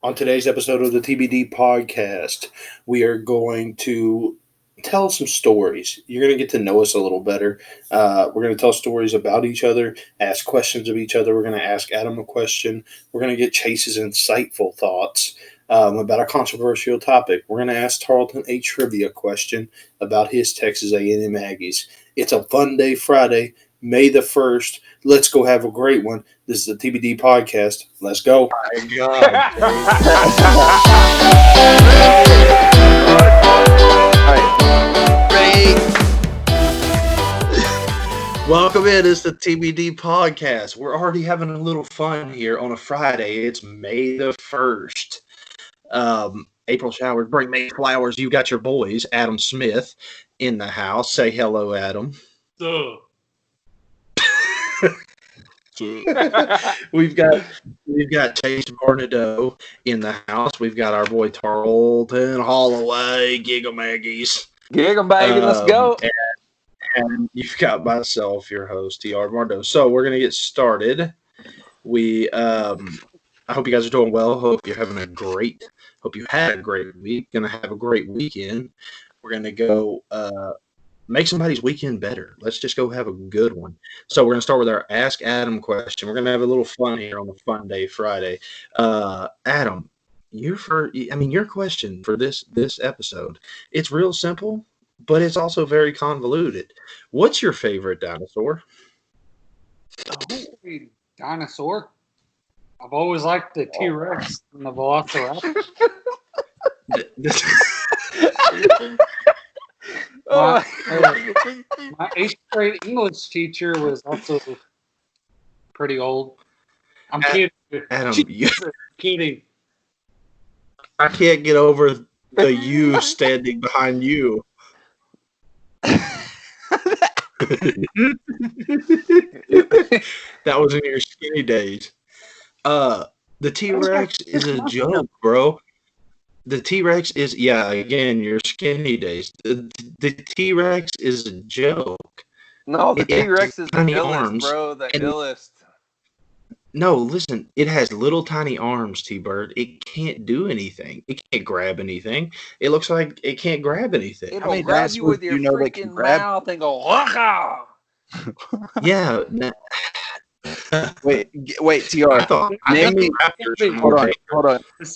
On today's episode of the TBD podcast, we are going to tell some stories. You're going to get to know us a little better. We're going to tell stories about each other, ask questions of each other. We're going to ask Adam a question. We're going to get Chase's insightful thoughts about a controversial topic. We're going to ask Tarleton a trivia question about his Texas A&M Aggies. It's a fun day Friday, May the 1st. Let's go have a great one. This is the TBD podcast. Let's go. My God. Welcome in. It's the TBD podcast. We're already having a little fun here on a Friday. It's May the 1st. April showers bring May flowers. You got your boys, Adam Smith, in the house. Say hello, Adam. We've got Chase Barnadeau in the house. We've got our boy Tarleton Holloway, Giggle Maggies. Giggle baby, let's go. And you've got myself, your host, TR Barnadeau. So we're gonna get started. I hope you guys are doing well. Hope you had a great week. Gonna have a great weekend. We're gonna go make somebody's weekend better. Let's just go have a good one. So we're going to start with our Ask Adam question. We're going to have a little fun here on the Fun Day Friday. Adam, your question for this episode, it's real simple, but it's also very convoluted. What's your favorite dinosaur? Dinosaur? I've always liked the T-Rex and the Velociraptor. My 8th grade English teacher was also pretty old. I'm kidding. Adam, kidding. I can't get over the you standing behind you. That was in your skinny days. The T-Rex is a joke, bro. The T-Rex is, again, your skinny days. The T-Rex is a joke. No, the T-Rex is the tiny illest, arms, bro. The illest. No, listen. It has little tiny arms, T-Bird. It can't do anything. It can't grab anything. It looks like it can't grab anything. It'll grab you with your freaking mouth and go, waka! Yeah. Wait, TR. Hold on.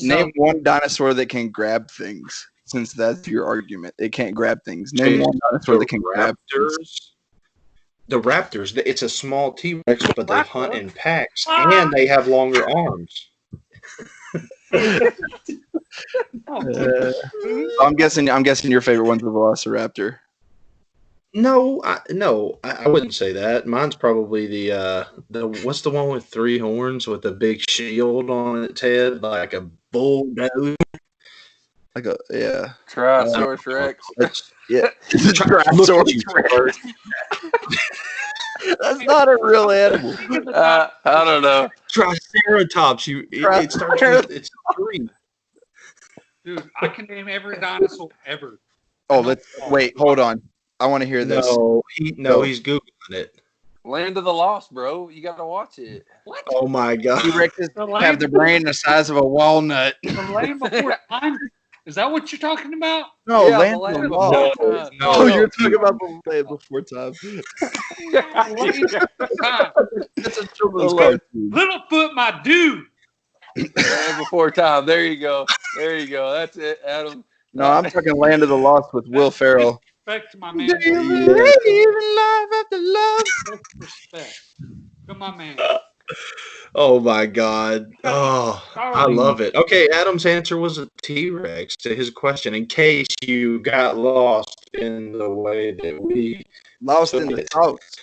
Name one dinosaur that can grab things, since that's your argument. It can't grab things. Name one dinosaur that can grab things. The raptors, it's a small T-Rex, but they hunt in packs, and they have longer arms. I'm guessing your favorite one's the Velociraptor. No, I wouldn't say that. Mine's probably the what's the one with 3 horns with a big shield on its head, like a bulldozer? Tyrannosaurus Rex. Tyrannosaurus Rex. That's not a real animal. I don't know. Triceratops. It starts with it's 3. Dude, I can name every dinosaur ever. Oh, wait. Hold on. I want to hear this. He's Googling it. Land of the Lost, bro. You got to watch it. What? Oh, my God. T-Rexes have the brain the size of a walnut. The Land Before Time? Is that what you're talking about? No, Yeah, Land the Before Land Time. No, You're talking about the Land Before Time. That's a children's cartoon. Littlefoot, my dude. Land Before Time. There you go. That's it, Adam. No, I'm talking Land of the Lost with Will Ferrell. Respect to my man. Life after love. Respect. Come on, man. Oh, my God. Oh, I love it. Okay, Adam's answer was a T-Rex to his question, in case you got lost in the way that we Lost in the thoughts.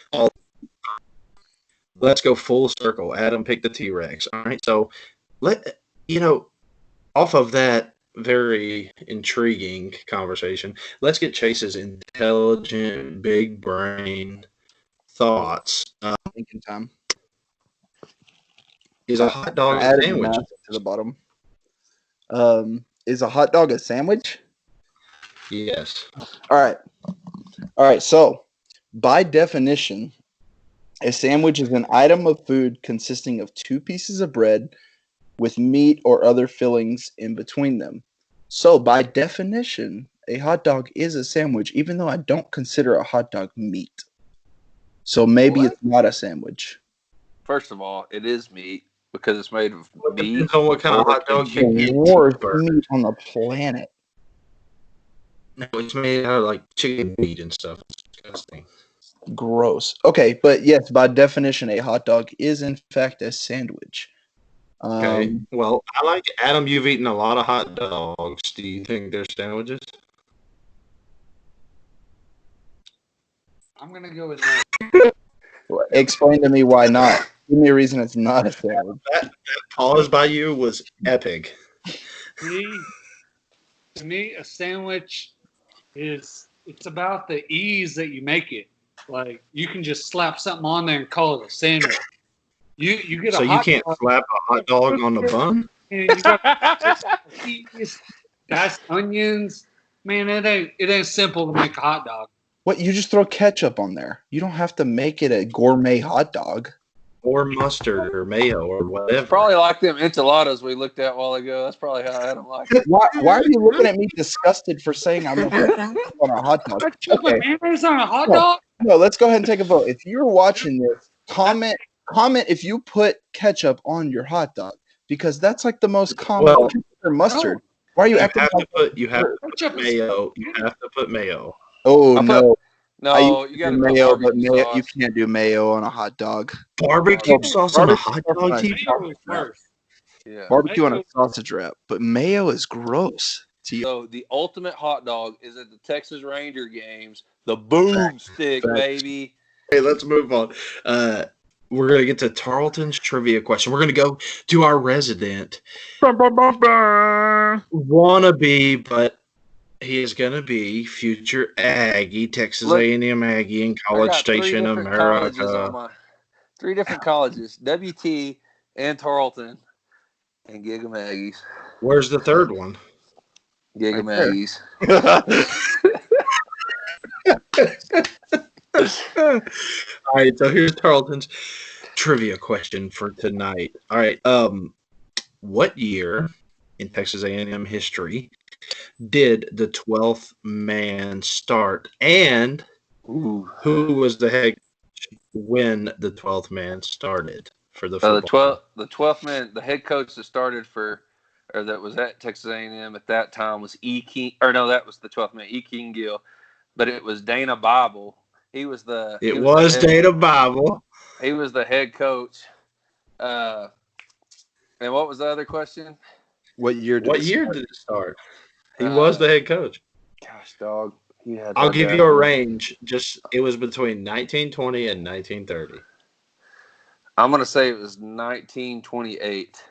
Let's go full circle. Adam picked the T-Rex. All right, so off of that very intriguing conversation, let's get Chase's intelligent, big brain thoughts. Thinking time. Is a hot dog a sandwich? To the bottom. Is a hot dog a sandwich? Yes. All right. So, by definition, a sandwich is an item of food consisting of 2 pieces of bread with meat or other fillings in between them. So, by definition, a hot dog is a sandwich, even though I don't consider a hot dog meat. So maybe What? it's not a sandwich. First of all, it is meat because it's made of Well, it meat. depends on what kind of pork, hot dog and you chicken. The get. worst Cheeseburger. meat on the planet. No, it's made out of like chicken meat and stuff. It's disgusting. Gross. Okay, but yes, by definition, a hot dog is in fact a sandwich. Okay. Well, I like Adam. You've eaten a lot of hot dogs. Do you think they're sandwiches? I'm gonna go with no. Explain to me why not. Give me a reason it's not a sandwich. That pause by you was epic. To me, a sandwich it's about the ease that you make it. Like you can just slap something on there and call it a sandwich. You get a So you hot can't dog slap a hot dog on the bun? and you got cheese, diced onions. Man, it ain't simple to make a hot dog. What? You just throw ketchup on there. You don't have to make it a gourmet hot dog. Or mustard or mayo or whatever. It's probably like them enchiladas we looked at a while ago. That's probably how I had them like it. Why are you looking at me disgusted for saying I'm on a hot dog? Ketchup and mayonnaise on a hot dog? No, let's go ahead and take a vote. If you're watching this, comment if you put ketchup on your hot dog, because that's like the most common. Well, or mustard. Why are you You acting have like to put Ketchup is mayo. You have to put mayo. Oh I put- no, I No, used you to got do to put mayo, but barbecue mayo, sauce. you can't do mayo on a hot dog. Barbecue sauce on a hot dog, Barbecue T? Mayo is worse. Yeah. Barbecue on a Mayo- sausage wrap, but mayo is gross. So the ultimate hot dog is at the Texas Ranger games. The boomstick, Facts. baby. Hey, let's move on. We're going to get to Tarleton's trivia question. We're going to go to our resident wannabe, but he is going to be future Aggie, Texas Look, A&M Aggie in I College got three Station, different colleges on America. my three different colleges: WT and Tarleton and Giga Aggies. Where's the third one? Giga Right there. Aggies. All right, so here's Tarleton's trivia question for tonight. All right, what year in Texas A&M history did the 12th man start, and Ooh. who was the head coach when the 12th man started for the The football? 12th man, the head coach that started that was at Texas A&M at that time was that was the 12th man, E. King Gill, but it was Dana Bible. He was the Dana Bible. He was the head coach. And what was the other question? What year did it start? He was the head coach. Gosh, dog. I'll give you a range. It was between 1920 and 1930. I'm gonna say it was 1928.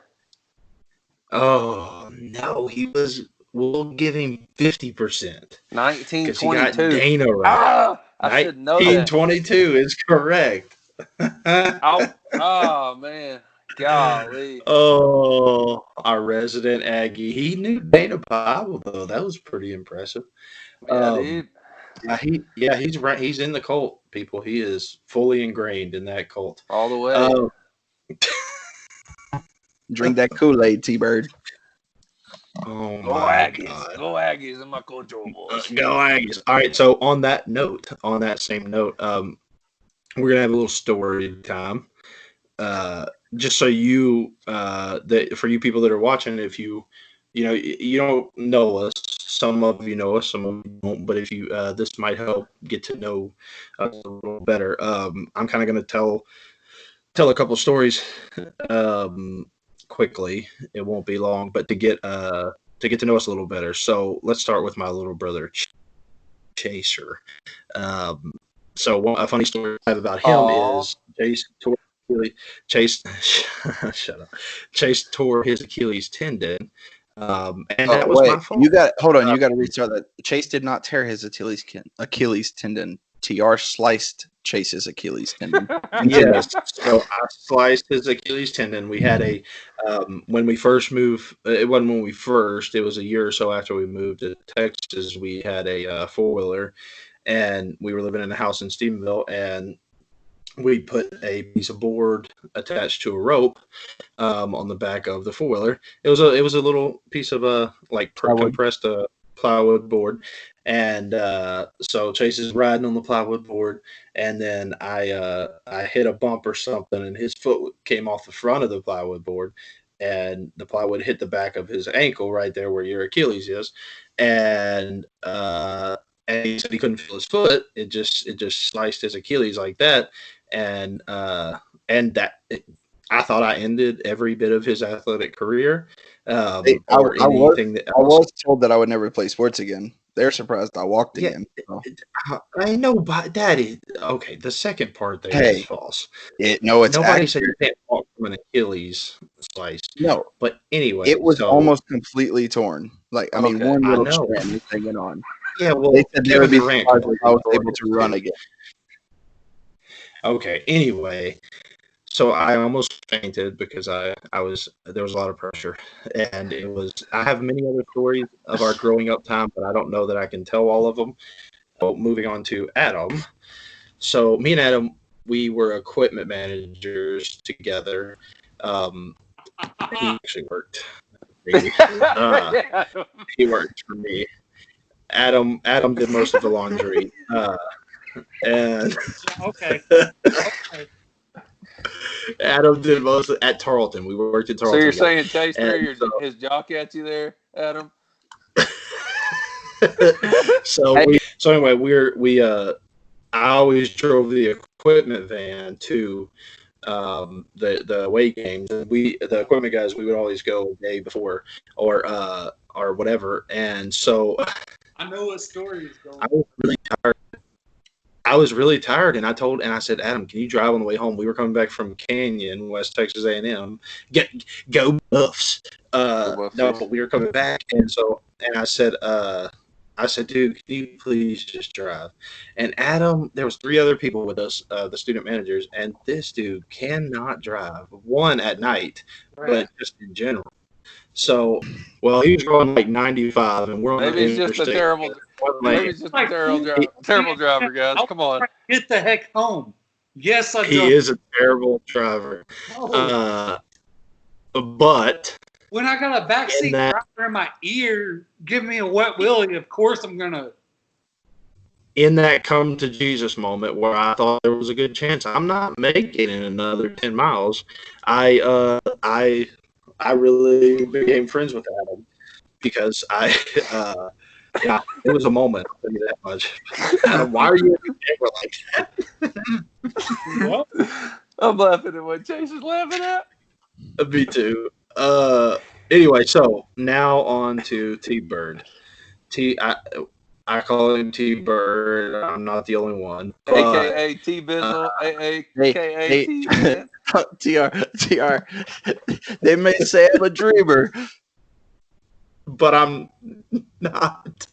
Oh no, he was. We'll give him 50% because he got 1922. Dana right. I should know that. 1922 is correct. Oh man, golly. Oh, our resident Aggie. He knew Dana Bible though. That was pretty impressive. Yeah, dude. He's right. He's in the cult, people. He is fully ingrained in that cult. All the way. Drink that Kool-Aid, T-Bird. Oh Go my Aggies. God. Go Aggies and my Control boys. Go Aggies. All right. So on that same note, we're gonna have a little story time. Just so you, for you people that are watching, if you don't know us, some of you know us, some of you don't. But if you, this might help get to know us a little better. I'm kind of gonna tell a couple stories, quickly. It won't be long, but to get to know us a little better. So let's start with my little brother, Chaser. So a funny story I have about him is Chase tore his Achilles tendon, and that was my fault. You got to restart that. Chase did not tear his Achilles tendon. TR sliced Chase's Achilles tendon. Yes, so I sliced his Achilles tendon. We had when we first moved. It wasn't when we first. It was a year or so after we moved to Texas. We had a 4-wheeler, and we were living in a house in Stephenville, and we put a piece of board attached to a rope on the back of the four-wheeler. It was a little piece of Plywood. compressed plywood board, and so Chase is riding on the plywood board, and then I hit a bump or something, and his foot came off the front of the plywood board, and the plywood hit the back of his ankle right there where your Achilles is, and he said he couldn't feel his foot. It just sliced his Achilles like that, and that. I thought I ended every bit of his athletic career. I That was told that I would never play sports again. They're surprised I walked again. So. I know, but Daddy. Okay, the second part there is false. It's Nobody accurate. said you can't walk from an Achilles slice. No, but anyway, it was almost completely torn. Like I mean, one little strand was hanging on. Yeah, well, they said they would be Durant surprised if I was able to run again. Okay. Anyway. So I almost fainted because there was a lot of pressure, and I have many other stories of our growing up time, but I don't know that I can tell all of them. So moving on to Adam. So me and Adam, we were equipment managers together. He actually worked. He worked for me. Adam did most of the laundry, and okay. Adam did most at Tarleton. We worked at Tarleton. So you're saying Chase threw his jock at you there, Adam? I always drove the equipment van to the away games. The equipment guys, we would always go the day before or whatever. And so I know what story is going. I was really tired, and I said, Adam, can you drive on the way home? We were coming back from Canyon, West Texas A&M. Go Buffs! No, but we were coming back, and I said, dude, can you please just drive? And Adam, there was 3 other people with us, the student managers, and this dude cannot drive. One at night, but just in general. So, well, he was going like 95, and we're on maybe he's just a terrible. Maybe he's just a terrible driver, guys. Come on, get the heck home. Yes, he is a terrible driver. But when I got a backseat driver in my ear, give me a wet willy. Of course, I'm gonna. In that come to Jesus moment where I thought there was a good chance I'm not making another 10 miles, I really became friends with Adam because it was a moment. I'll tell you that much. Adam, why are you in the camera like that? I'm laughing at what Chase is laughing at. Me too. Anyway, so now on to T-Bird. I call him T-Bird. I'm not the only one. AKA T-Bizzle. AKA T-Man. TR. They may say I'm a dreamer. But I'm not.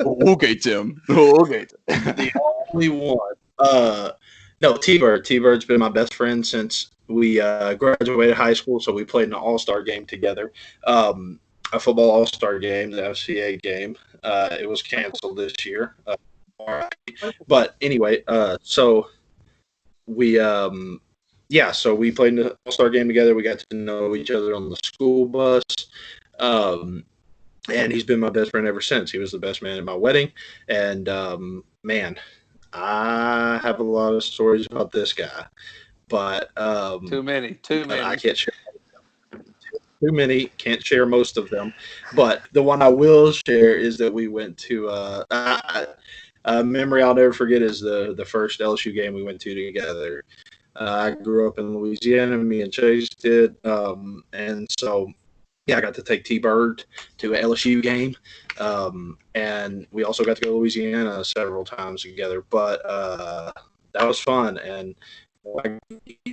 Okay, Tim. Okay. The only one. No, T-Bird. T-Bird's been my best friend since we graduated high school, so we played in an all-star game together. A football all-star game, the FCA game. It was canceled this year. But anyway, so we so we played in the all-star game together. We got to know each other on the school bus. And he's been my best friend ever since. He was the best man at my wedding. And man, I have a lot of stories about this guy. But too many. I can't share too many, can't share most of them. But the one I will share is that we went to a memory I'll never forget is the first LSU game we went to together. I grew up in Louisiana, me and Chase did. And so I got to take T-Bird to an LSU game. And we also got to go to Louisiana several times together. But that was fun. And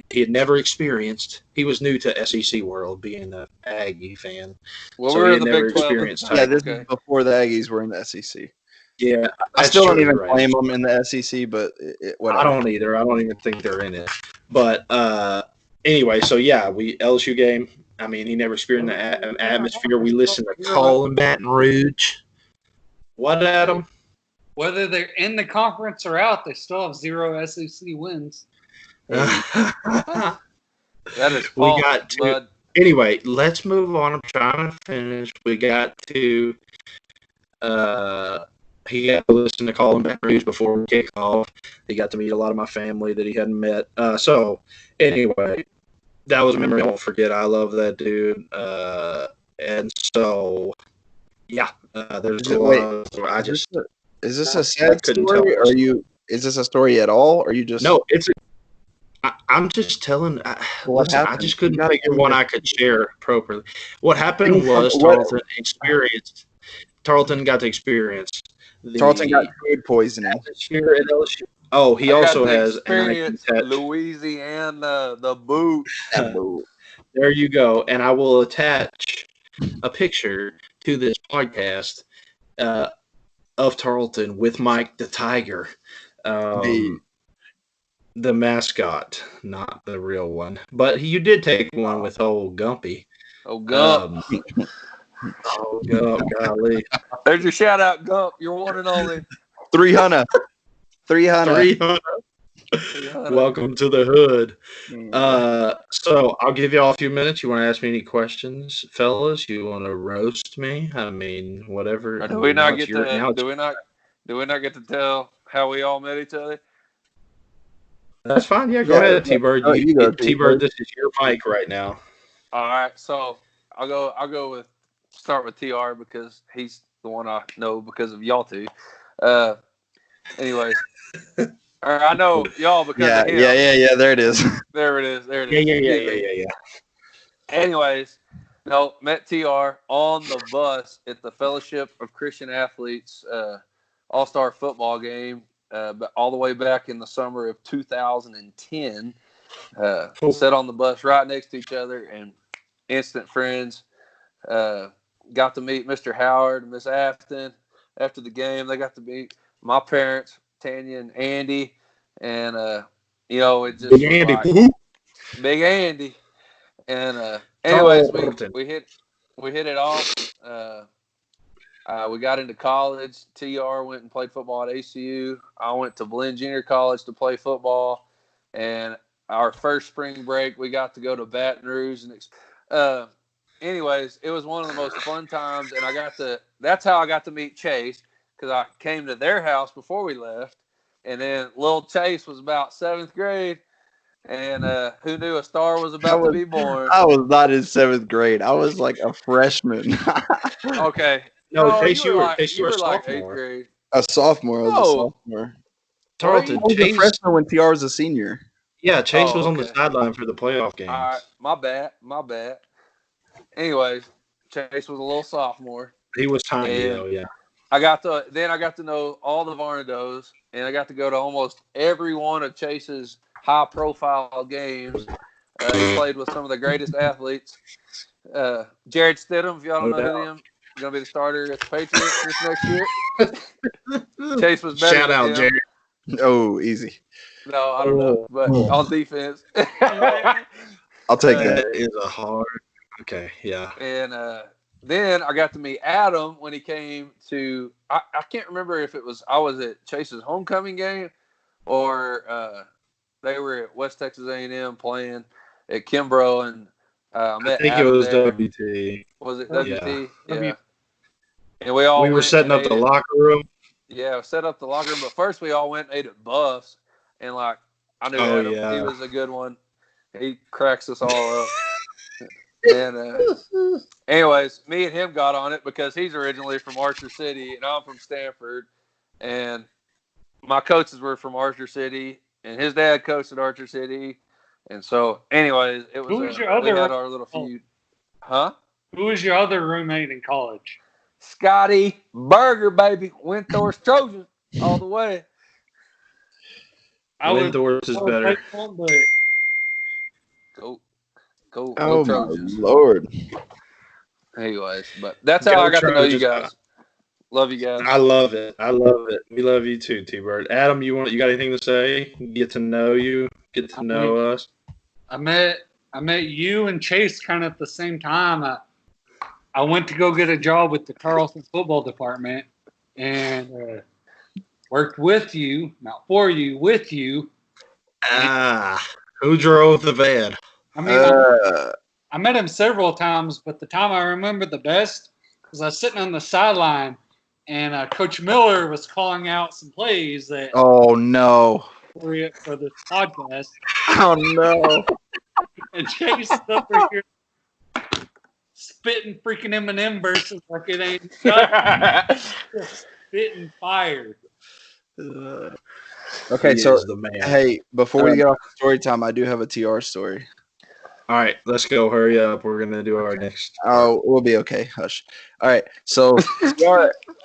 he had never experienced. He was new to SEC world, being an Aggie fan. Well, so we're he in the never Big 12. experienced. This is before the Aggies were in the SEC. Yeah, I still don't even claim them in the SEC, but whatever. I don't either. I don't even think they're in it. But anyway, so we LSU game. I mean, he never experienced the atmosphere. We listened to Colin Baton Rouge. What, Adam? Whether they're in the conference or out, they still have 0 SEC wins. That is We false, got to- bud. Anyway, let's move on. I'm trying to finish. We got to he got to listen to Colin Back News before we kick off. He got to meet a lot of my family that he hadn't met. So anyway, that was a memory I won't forget. I love that dude. And so yeah, there's a lot of I just Is this a sad couldn't story? tell. Or is this a story at all? Or are you just No, I'm just telling. What Listen, I happened? just couldn't You gotta think of give one me I could share appropriately. What happened was What- Tarleton got to experience the Tarleton got food poisoning? atmosphere at LSU. Oh, he I got also to has experience Anakin Tet. Louisiana, the boot. There you go. And I will attach a picture to this podcast of Tarleton with Mike the Tiger. The mascot, not the real one. But you did take one with old Gumpy. Oh, Gump. Gump, golly. There's your shout out, Gump. You're one and only. 300. 300. 300. Welcome to the hood. So I'll give you all a few minutes. You want to ask me any questions, fellas? You want to roast me? I mean, whatever. Do we not get Now to? it's- Do we not get to tell how we all met each other? That's fine. Yeah, go Yeah, ahead, T-Bird. oh, you go, T-Bird, this is your mic right now. All right, so I'll go start with TR because he's the one I know because of y'all two. Anyways, or I know y'all because Yeah, of him. yeah. There it is. There it is. Yeah. Anyways, no, met TR on the bus at the Fellowship of Christian Athletes All-Star football game, but all the way back in the summer of 2010. Sat on the bus right next to each other and instant friends. Got to meet Mr. Howard and Miss Afton after the game. They got to meet my parents, Tanya and Andy, and it just Big Andy. like, Big Andy. And anyways, Tarleton. we hit it off. We got into college. TR went and played football at ACU. I went to Blinn Junior College to play football. And our first spring break, we got to go to Baton Rouge. And anyways, it was one of the most fun times. And that's how I got to meet Chase, because I came to their house before we left. And then little Chase was about 7th grade. And who knew a star was about to be born? I was not in 7th grade. I was like a freshman. Okay. No, Chase, you you were were like, Chase, you you were were like 8th sophomore. grade. A sophomore. I was a No. sophomore. Tarleton, I was a Chase. freshman when TR was a senior. Yeah, Chase was on the okay. sideline for the playoff games. All right, my bad. Anyways, Chase was a little sophomore. He was tiny, And though, yeah. I got to know all the Varnados, and I got to go to almost every one of Chase's high-profile games. He played with some of the greatest athletes. Jared Stidham, if y'all don't No know doubt. who him, going to be the starter at the Patriots this next year. Chase was better Shout than out, him. Jared. Oh, easy. No, I don't know, but on defense. I'll take that. That is a hard. Okay, yeah. And then I got to meet Adam when he came to. I can't remember if I was at Chase's homecoming game, or they were at West Texas A&M playing at Kimbrough, and I I met think Adam it was there. WT. Was it Yeah. WT? Yeah. W- And we all We were went setting and up the ate at- locker room. Yeah, set up the locker room. But first, we all went and ate at Buff's, and I knew Oh, Adam. yeah. He was a good one. He cracks us all up. And anyways, me and him got on it because he's originally from Archer City and I'm from Stanford, and my coaches were from Archer City, and his dad coached at Archer City, and so anyways, it was. Who was your we other- had our little feud. Huh? Who was your other roommate in college? Scotty Burger, baby, Windthorst Trojans all the way. I would Windthorst is better. faithful, but Go Oh, my Trojans. Lord. Anyways, but that's how Go I got to know you Trojans. guys. Love you guys. I love it. We love you too, T-Bird. Adam, you got anything to say? Get to know you. Get to know us. I met you and Chase kind of at the same time. I went to go get a job with the Carlson football department and worked with you, not for you, with you. Ah, Who drove the van? I mean, I met him several times, but the time I remember the best was I was sitting on the sideline, and Coach Miller was calling out some plays that Oh no! for this podcast, Oh no! and Chase over here spitting freaking M&M verses like it ain't just spitting fire. Okay, He so is the man. hey, before we get off story time, I do have a TR story. All right, let's go. Hurry up. We're gonna do our next. Oh, we'll be okay. Hush. All right. So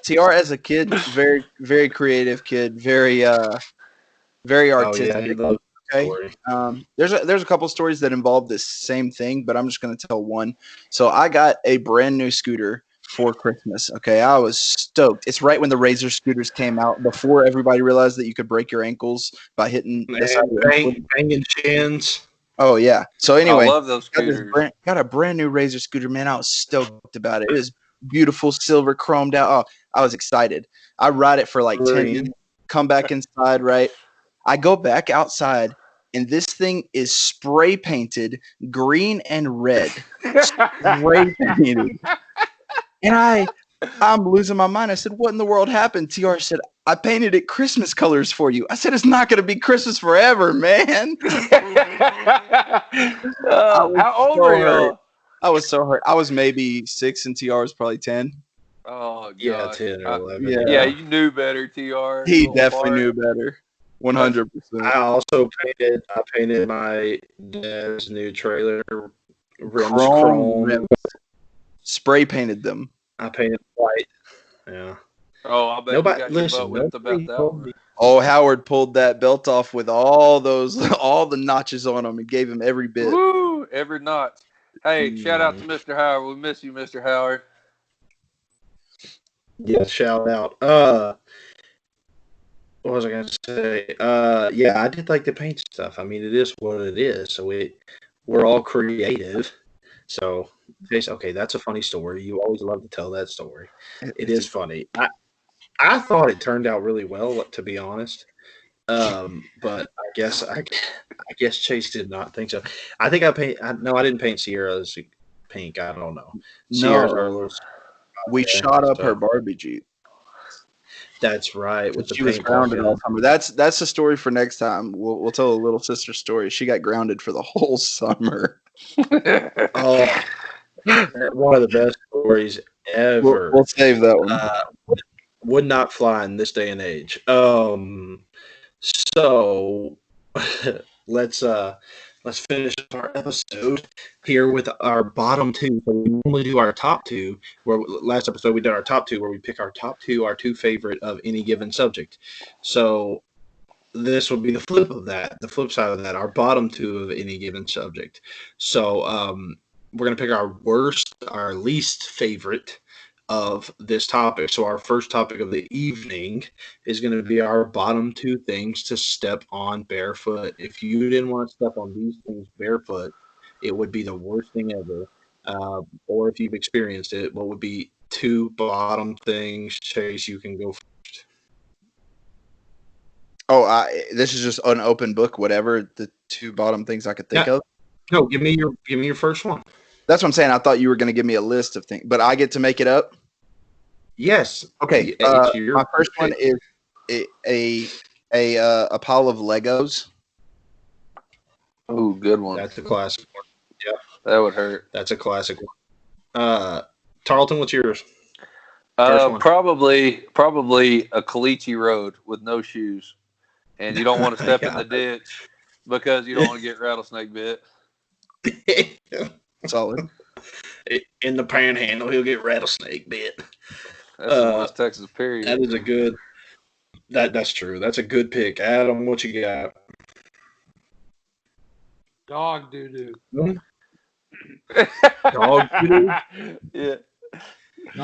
TR as a kid, very very creative kid, very very Oh artistic. yeah, he loves the Okay. story. There's a couple stories that involve this same thing, but I'm just going to tell one. So I got a brand new scooter for Christmas. Okay, I was stoked. It's right when the Razor scooters came out, before everybody realized that you could break your ankles by hitting the side of your ankle. Banging chins. Oh yeah. So I anyway, love those scooters. got a brand new Razor scooter, man. I was stoked about it. It was beautiful, silver, chromed out. Oh, I was excited. I ride it for like 10 minutes, come back inside, right? I go back outside, and this thing is spray painted green and red. Spray painted. And I'm losing my mind. I said, what in the world happened? TR said, I painted it Christmas colors for you. I said, it's not going to be Christmas forever, man. How old were you? I was so hurt. I was maybe 6 and TR was probably 10. Oh, God. Yeah, 10 or 11. Yeah. Yeah, you knew better, TR. He definitely knew better. 100%. I also painted my dad's new trailer rims chrome. rims. Spray painted them. I painted white. Yeah. Oh, I bet Nobody you got your listen. butt whipped about that told one. me. Oh, Howard pulled that belt off with all the notches on them and gave him every bit. Woo! Every notch. Hey, shout out to Mr. Howard. We miss you, Mr. Howard. Yeah, shout out. What was I gonna say? Yeah, I did like the paint stuff. I mean, it is what it is. So we're all creative. So, okay, that's a funny story. You always love to tell that story. It is funny. I thought it turned out really well, to be honest. But I guess Chase did not think so. I think I didn't paint Sierra's pink. I don't know. Sierra's are a little. We shot up her Barbie Jeep. That's right. With She was grounded all summer. That's the story for next time. We'll tell a little sister story. She got grounded for the whole summer. Oh, one of the best stories ever. We'll save that one. Would not fly in this day and age. So let's finish our episode here with our bottom two. So we normally do our top two. Where last episode we did our top two, where we pick our top two, our two favorite of any given subject. So this will be the flip of that. The flip side of that, our bottom two of any given subject. So we're gonna pick our worst, our least favorite of this topic. So our first topic of the evening is going to be our bottom two things to step on barefoot. If you didn't want to step on these things barefoot, it would be the worst thing ever. Or if you've experienced it, what would be two bottom things? Chase, you can go first. Oh, this is just an open book. Whatever the two bottom things I could think of. No, give me your first one. That's what I'm saying. I thought you were going to give me a list of things, but I get to make it up. Yes. Okay. My first one is a pile of Legos. Ooh, good one. That's a classic one. Yeah, That would hurt. that's a classic one. Tarleton, what's yours? First one. Probably a caliche road with no shoes, and you don't want to step in the ditch because you don't want to get rattlesnake bit. Solid. In the panhandle, he'll get rattlesnake bit. That's in West Texas, period. That is a good. That's true. That's a good pick. Adam, what you got? Dog doo-doo. Dog doo-doo? Yeah.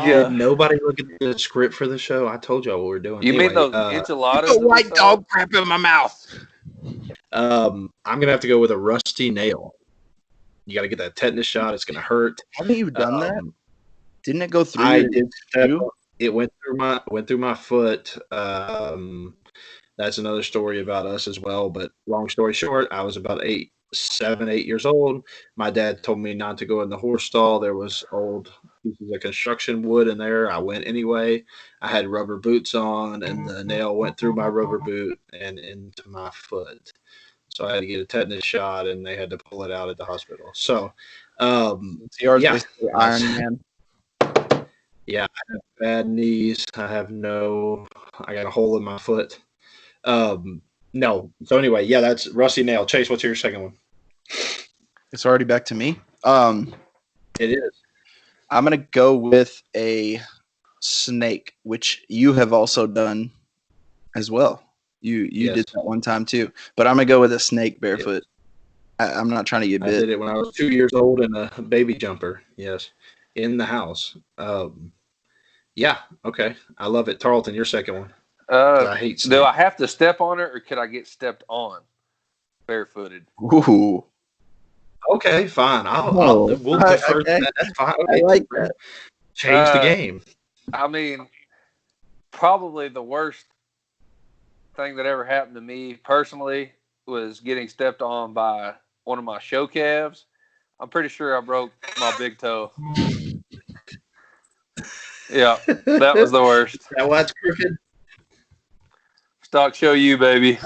Did nobody look at the script for the show? I told y'all what we're doing. You mean those enchiladas? A white dog crap in my mouth. I'm gonna have to go with a rusty nail. You got to get that tetanus shot. It's gonna hurt. Haven't you done that? Didn't it go through? I your did. shoe? It went through my foot. That's another story about us as well. But long story short, I was about 8 7, 8 years old. My dad told me not to go in the horse stall. There was old pieces of construction wood in there. I went anyway. I had rubber boots on, and the nail went through my rubber boot and into my foot. So I had to get a tetanus shot, and they had to pull it out at the hospital. So, Yours yeah, basically Iron Man. yeah, I have bad knees. I got a hole in my foot. No. So anyway, yeah, that's rusty nail. Chase, what's your second one? It's already back to me. It is. I'm gonna go with a snake, which you have also done as well. You Yes. did that one time too, but I'm gonna go with a snake barefoot. I'm not trying to get I bit. did it when I was 2 years old in a baby jumper. Yes, in the house. Yeah. Okay. I love it. Tarleton, your second one. 'Cause I hate Do snakes. I have to step on it, or could I get stepped on barefooted? Ooh, Okay, fine. Oh, We'll defer okay. to that. That's fine. I like that. Change the game. I mean, probably the worst thing that ever happened to me personally was getting stepped on by one of my show calves. I'm pretty sure I broke my big toe. Yeah, that was the worst. Is that why it's crooked? Stock show you, baby.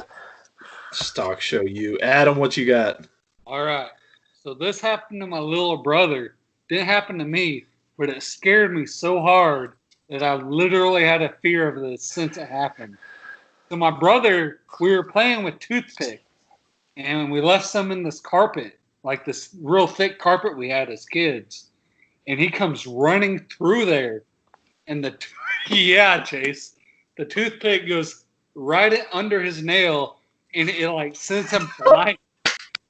Stock show you. Adam, what you got? All right. So this happened to my little brother. Didn't happen to me, but it scared me so hard that I literally had a fear of this since it happened. So my brother, we were playing with toothpicks, and we left some in this carpet, like this real thick carpet we had as kids. And he comes running through there, and yeah, Chase, the toothpick goes right under his nail, and it like sends him flying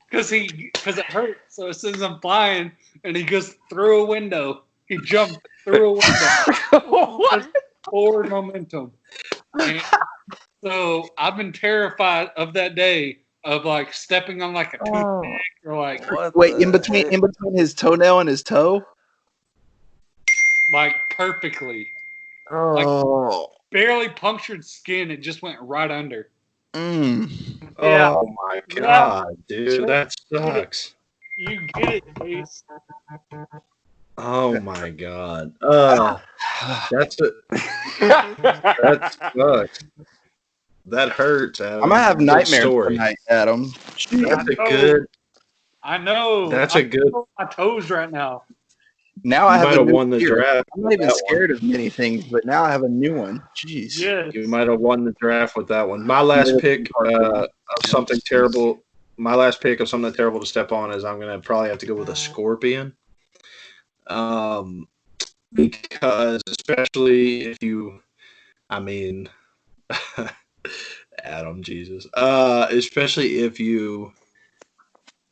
because it hurt, so it sends him flying, and he goes through a window. He jumped through a window. What? Forward momentum. And so I've been terrified of that day of like stepping on like a toothpick or like Wait, in between his toenail and his toe? like perfectly. Oh. Barely punctured skin, it just went right under. Mm. Yeah. Oh my god, dude, that sucks. You get it, Chase. Oh my god. That sucks. That hurts, Adam. I'm gonna have Good nightmares story. tonight, Adam. That's a good. I know. That's a good. I'm on my toes right now. Now I You have might a have new won the fear. draft. I'm not even with that scared of many things, but now I have a new one. Jeez. Yes. You might have won the draft with that one. My last pick of something terrible. My last pick of something terrible to step on is I'm gonna probably have to go with a scorpion. Because especially if you, I mean, Adam, Jesus. Especially if you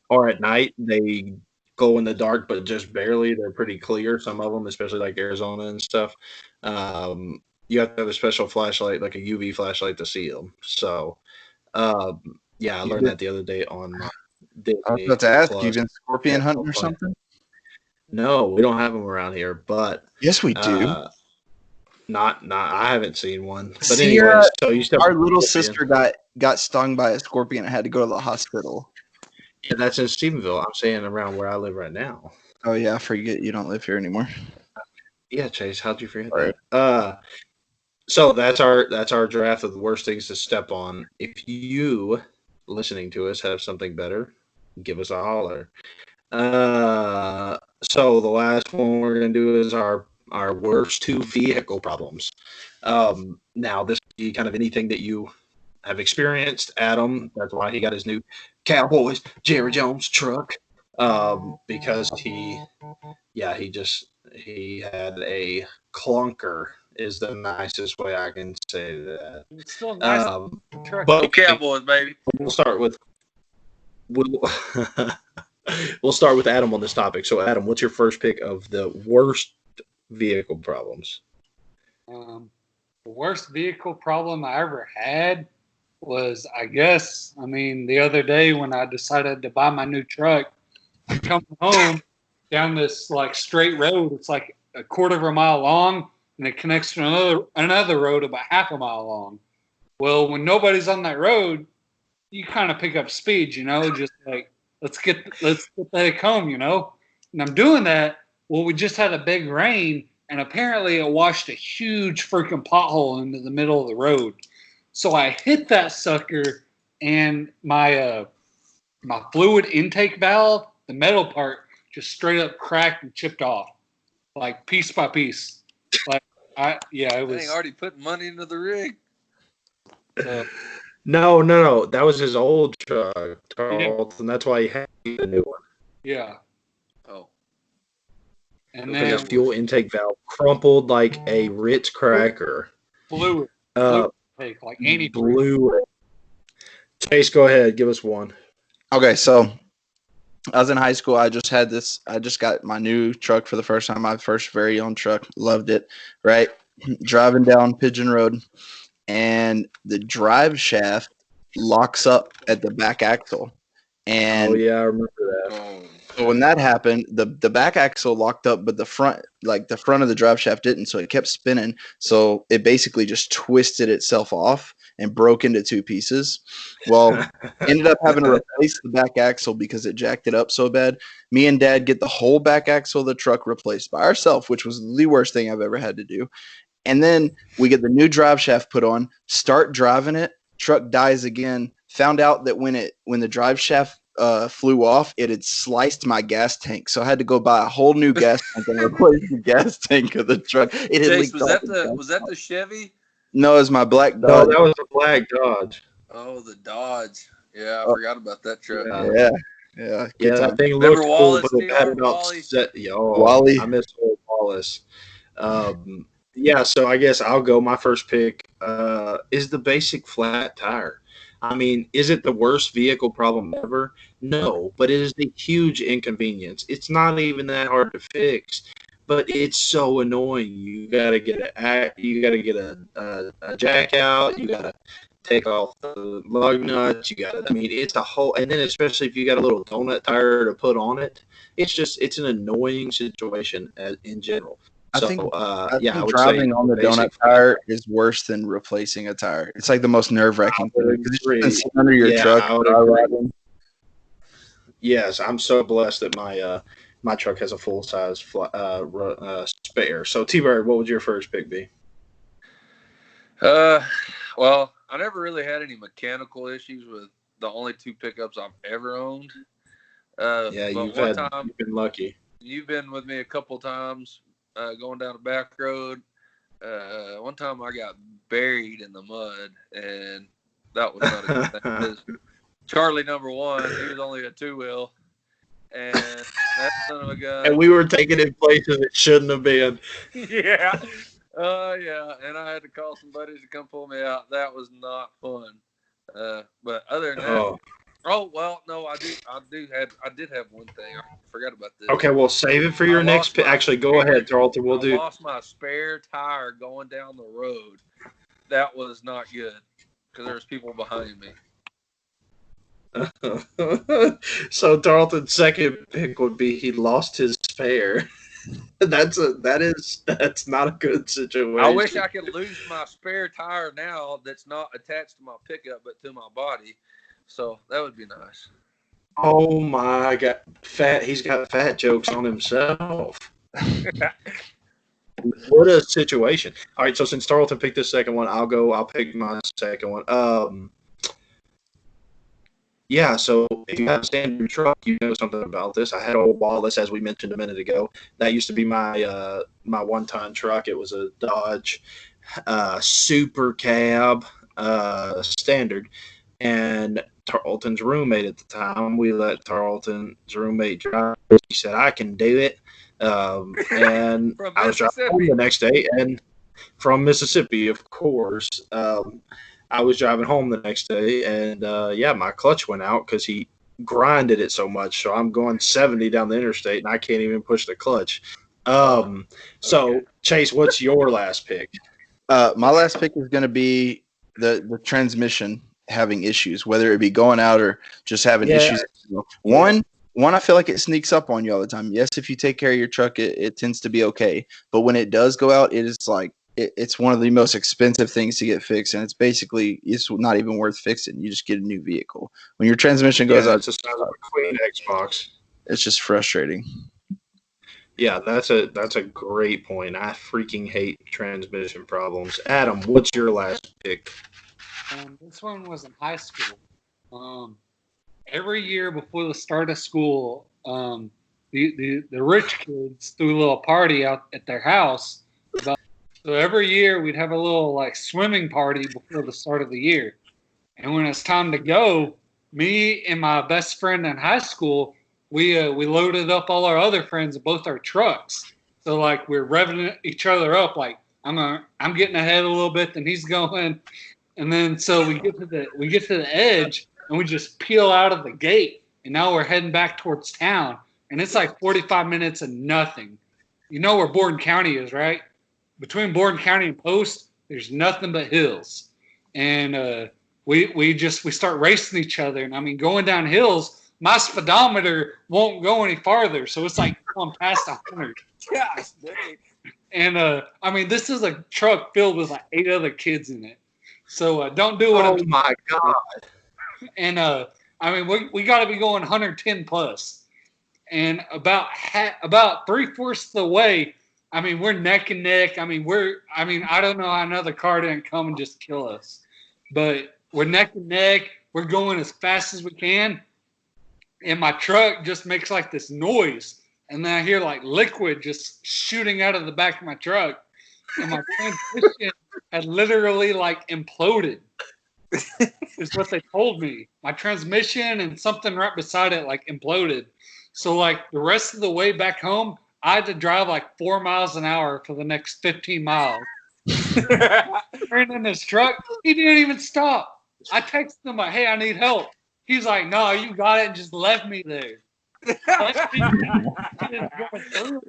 are at night, they glow in the dark, but just barely. They're pretty clear. Some of them, especially like Arizona and stuff. You have to have a special flashlight, like a UV flashlight, to see them. So, yeah, I learned that the other day on my Disney. I was about to ask, Plus. you been scorpion hunting or something? No, we don't have them around here, but Yes, we do. Not. I haven't seen one. But Sierra, anyway, so you still Our little sister got stung by a scorpion and had to go to the hospital. Yeah, that's in Stephenville. I'm saying around where I live right now. Oh yeah, I forget you don't live here anymore. Yeah, Chase, how'd you forget Right. that? So that's our draft of the worst things to step on. If you listening to us have something better, give us a holler. So the last one we're gonna do is our worst two vehicle problems. Now this could be kind of anything that you have experienced. Adam, that's why he got his new Cowboys Jerry Jones truck. Because he had a clunker is the nicest way I can say that. It's still nice. But Cowboys, baby. we'll start with we'll start with Adam on this topic. So, Adam, what's your first pick of the worst vehicle problems? The worst vehicle problem I ever had was, the other day when I decided to buy my new truck, I'm coming home down this like straight road. It's like a quarter of a mile long, and it connects to another road about half a mile long. Well, when nobody's on that road, you kind of pick up speed, just like let's get that home, you know. And I'm doing that. Well, we just had a big rain, and apparently it washed a huge freaking pothole into the middle of the road. So I hit that sucker, and my fluid intake valve, the metal part, just straight up cracked and chipped off, like piece by piece. Like it was. Dang, already putting money into the rig. No. That was his old truck, Tarleton. That's why he had the new one. Yeah. Oh. And Because then the fuel intake valve crumpled like a Ritz cracker. fluid intake, like any Blew it. Chase, go ahead. Give us one. Okay, so I was in high school. I just got my new truck for the first time. My first very own truck. Loved it. Right, driving down Pigeon Road, and the drive shaft locks up at the back axle. And I remember that. So when that happened, the back axle locked up, but the front of the drive shaft didn't. So it kept spinning. So it basically just twisted itself off and broke into two pieces. Well, ended up having to replace the back axle because it jacked it up so bad. Me and Dad get the whole back axle of the truck replaced by ourselves, which was the worst thing I've ever had to do. And then we get the new drive shaft put on, start driving it, truck dies again. Found out that when the drive shaft flew off, it had sliced my gas tank, so I had to go buy a whole new gas tank and replace the gas tank of the truck. It had Chase, leaked was that the Chevy? No, it was my black No, Dodge. that was a black Dodge. Oh, the Dodge. Yeah, I forgot about that truck. Yeah. Yeah, that thing Remember looked cool, Wallace, but it had it Wally? upset. Wally. I miss old Wallace. So I guess I'll go. My first pick is the basic flat tire. I mean, is it the worst vehicle problem ever? No, but it is a huge inconvenience. It's not even that hard to fix, but it's so annoying. You gotta get a jack out. You gotta take off the lug nuts. It's a whole. And then especially if you got a little donut tire to put on it, it's an annoying situation in general. I think I would driving say on the donut tire is worse than replacing a tire. It's like the most nerve-wracking thing because it's been sitting under your truck. Yes, I'm so blessed that my truck has a full-size spare. So, T-Bird, what would your first pick be? Well, I never really had any mechanical issues with the only two pickups I've ever owned. You've been lucky. You've been with me a couple times. Going down a back road. One time I got buried in the mud, and that was not a good thing. Charlie number one, he was only a 2-wheel, and that son of a gun. And we were taking it places it shouldn't have been. Yeah. And I had to call some buddies to come pull me out. That was not fun. But other than that, I did have one thing. I forgot about this. Okay, well, save it for your next pick. Actually, go ahead, Tarleton. I lost my spare tire going down the road. That was not good because there was people behind me. So Tarleton's second pick would be he lost his spare. That's not a good situation. I wish I could lose my spare tire now that's not attached to my pickup but to my body. So that would be nice. Oh my God, he's got fat jokes on himself. What a situation. All right, so since Tarleton picked this second one, I'll pick my second one. So if you have a standard truck, you know something about this. I had old Wallace, as we mentioned a minute ago. That used to be my one-ton truck. It was a Dodge Super Cab standard. And Tarleton's roommate at the time, we let Tarleton's roommate drive. He said, I can do it. And I was driving home the next day, and from Mississippi, of course. I was driving home the next day, and my clutch went out because he grinded it so much. So I'm going 70 down the interstate, and I can't even push the clutch. So, Chase, what's your last pick? My last pick is going to be the transmission having issues, whether it be going out or just having issues. One, I feel like it sneaks up on you all the time. Yes, if you take care of your truck, it tends to be okay. But when it does go out, it is like it's one of the most expensive things to get fixed, and it's not even worth fixing. You just get a new vehicle. When your transmission goes out, it's the size of a clean Xbox. it's just frustrating. Yeah, that's a great point. I freaking hate transmission problems. Adam, what's your last pick? This one was in high school. Every year before the start of school, the rich kids threw a little party out at their house. So every year we'd have a little like swimming party before the start of the year. And when it's time to go, me and my best friend in high school, we loaded up all our other friends in both our trucks. So like we're revving each other up. Like I'm getting ahead a little bit, then he's going, and then so we get to the edge, and we just peel out of the gate, and now we're heading back towards town, and it's like 45 minutes of nothing. You know where Borden County is, right? Between Borden County and Post, there's nothing but hills, and we start racing each other, and I mean going down hills. My speedometer won't go any farther, so it's like going past 100. Gosh, dang. And I mean, this is a truck filled with like 8 other kids in it. So don't do what. Oh my god! And I mean, we got to be going 110 plus, and about 3/4 of the way, I mean, we're neck and neck. I mean, I don't know how another car didn't come and just kill us, but we're neck and neck. We're going as fast as we can. And my truck just makes like this noise. And then I hear like liquid just shooting out of the back of my truck. And my transmission had literally like imploded. Is what they told me. My transmission and something right beside it like imploded. So like the rest of the way back home, I had to drive like 4 miles an hour for the next 15 miles. Turned in this truck. He didn't even stop. I texted him like, hey, I need help. He's like, no, you got it, and just left me there. Left me going 30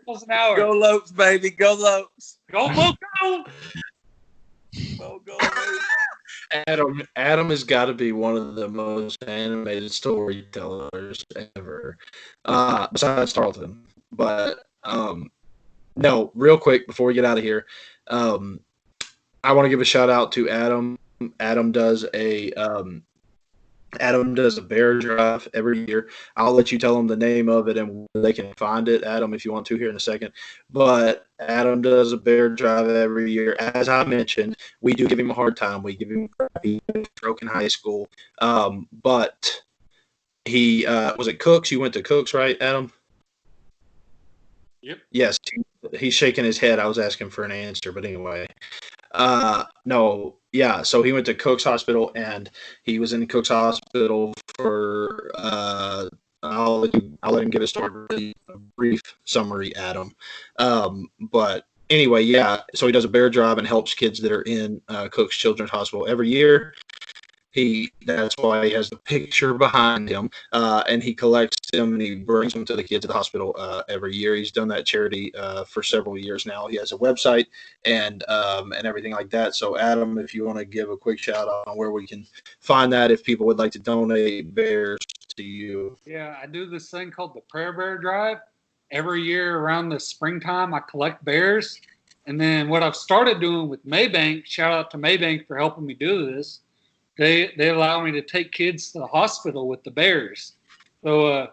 miles an hour. Go Lopes, baby. Go Lopes. Go, go, go. Go, baby. Adam has got to be one of the most animated storytellers ever, besides Tarleton. But no, real quick before we get out of here, I want to give a shout out to Adam. Adam does a bear drive every year. I'll let you tell them the name of it and where they can find it, Adam, if you want to here in a second. But Adam does a bear drive every year. As I mentioned, we do give him a hard time. We give him crappy stroke in high school. But he was at Cooks. You went to Cooks, right, Adam? Yep. Yes. He's shaking his head. I was asking for an answer, but anyway. No, yeah. So he went to Cooks Hospital, and he was in Cooks Hospital for. I'll let him give a story, a brief summary, Adam. But anyway, yeah. So he does a bear drive and helps kids that are in Cooks Children's Hospital every year. That's why he has the picture behind him, and he collects them and he brings them to the kids at the hospital every year. He's done that charity for several years now. He has a website and everything like that. So, Adam, if you want to give a quick shout out on where we can find that, if people would like to donate bears to you. Yeah, I do this thing called the Prayer Bear Drive. Every year around the springtime, I collect bears. And then what I've started doing with Maybank, shout out to Maybank for helping me do this. They allow me to take kids to the hospital with the bears. So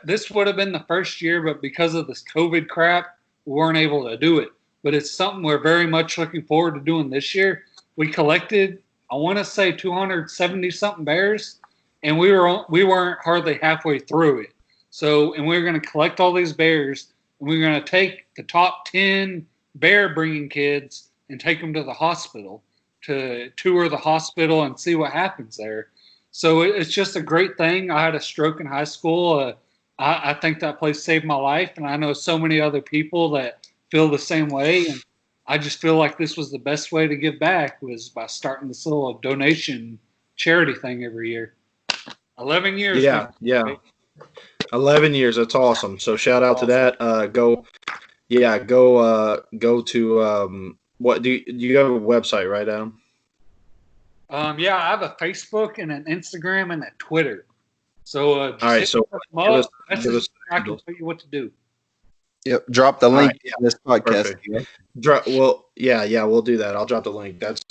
this would have been the first year, but because of this COVID crap, we weren't able to do it. But it's something we're very much looking forward to doing this year. We collected, I want to say 270 something bears, and we weren't hardly halfway through it. So, and we're going to collect all these bears, and we're going to take the top 10 bear bringing kids and take them to the hospital to tour the hospital and see what happens there. So it's just a great thing. I had a stroke in high school. I think that place saved my life, and I know so many other people that feel the same way. And I just feel like this was the best way to give back was by starting this little donation charity thing every year. 11 years. Yeah. 11 years. That's awesome. So shout out to that. Go to what do you have a website, right, Adam? Yeah, I have a Facebook and an Instagram and a Twitter. So all right, so I can tell you what to do. Yep. Drop the All link right, yeah, to this podcast. perfect. Yeah, we'll do that. I'll drop the link. That's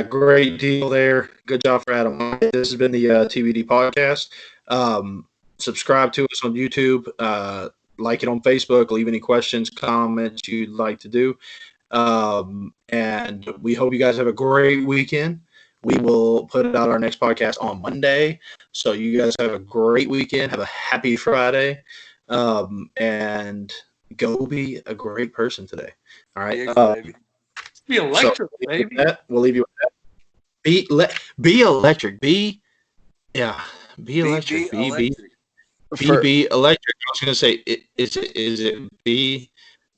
great deal there. Good job for Adam. This has been the TBD podcast. Subscribe to us on YouTube. Like it on Facebook. Leave any questions, comments you'd like to do. And we hope you guys have a great weekend. We will put out our next podcast on Monday. So you guys have a great weekend. Have a happy Friday. And go be a great person today. All right. Yes, baby. Be electric, baby. We'll leave you with that. Be electric. Be electric. Be electric. I was gonna say is it be.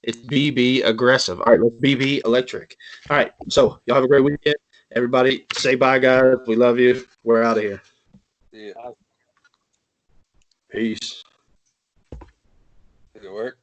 It's BB aggressive. All right, let's BB electric. All right, so y'all have a great weekend. Everybody, say bye, guys. We love you. We're out of here. Yeah. Peace. Did it work?